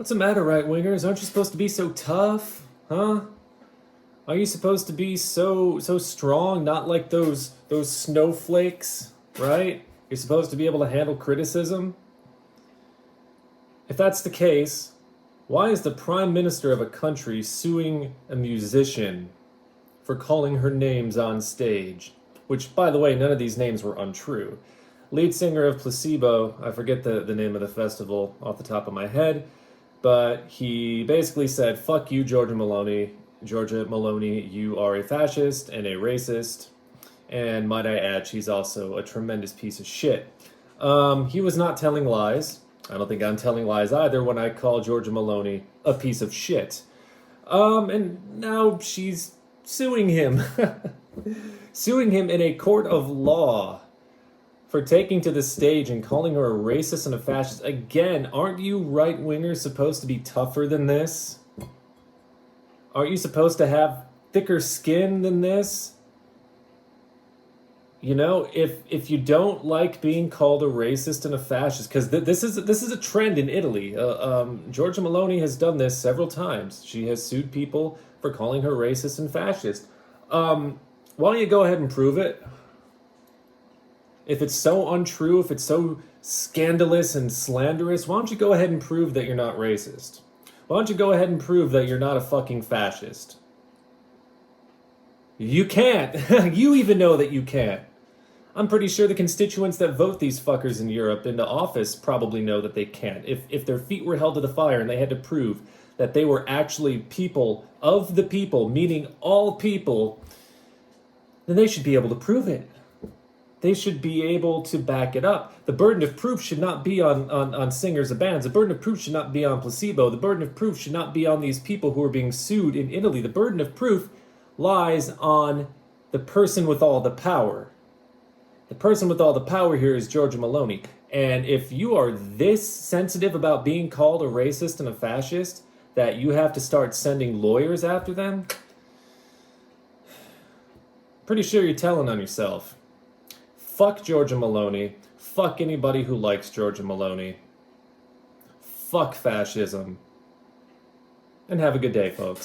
What's the matter, right-wingers? Aren't you supposed to be so tough? Huh? Are you supposed to be so strong, not like those snowflakes, right? You're supposed to be able to handle criticism? If that's the case, why is the prime minister of a country suing a musician for calling her names on stage? Which, by the way, none of these names were untrue. Lead singer of Placebo, I forget the name of the festival off the top of my head, but he basically said, fuck you, Giorgia Meloni, you are a fascist and a racist, and might I add, she's also a tremendous piece of shit. He was not telling lies. I don't think I'm telling lies either when I call Giorgia Meloni a piece of shit. And now she's suing him. Suing him in a court of law for taking to the stage and calling her a racist and a fascist. Again, aren't you right-wingers supposed to be tougher than this? Aren't you supposed to have thicker skin than this? You know, if you don't like being called a racist and a fascist, because this is a trend in Italy. Giorgia Meloni has done this several times. She has sued people for calling her racist and fascist. Why don't you go ahead and prove it? If it's so untrue, if it's so scandalous and slanderous, why don't you go ahead and prove that you're not racist? Why don't you go ahead and prove that you're not a fucking fascist? You can't. You even know that you can't. I'm pretty sure the constituents that vote these fuckers in Europe into office probably know that they can't. If their feet were held to the fire and they had to prove that they were actually people of the people, meaning all people, then they should be able to prove it. They should be able to back it up. The burden of proof should not be on singers and bands. The burden of proof should not be on Placebo. The burden of proof should not be on these people who are being sued in Italy. The burden of proof lies on the person with all the power. The person with all the power here is Giorgia Meloni. And if you are this sensitive about being called a racist and a fascist that you have to start sending lawyers after them, pretty sure you're telling on yourself. Fuck Giorgia Meloni. Fuck anybody who likes Giorgia Meloni. Fuck fascism. And have a good day, folks.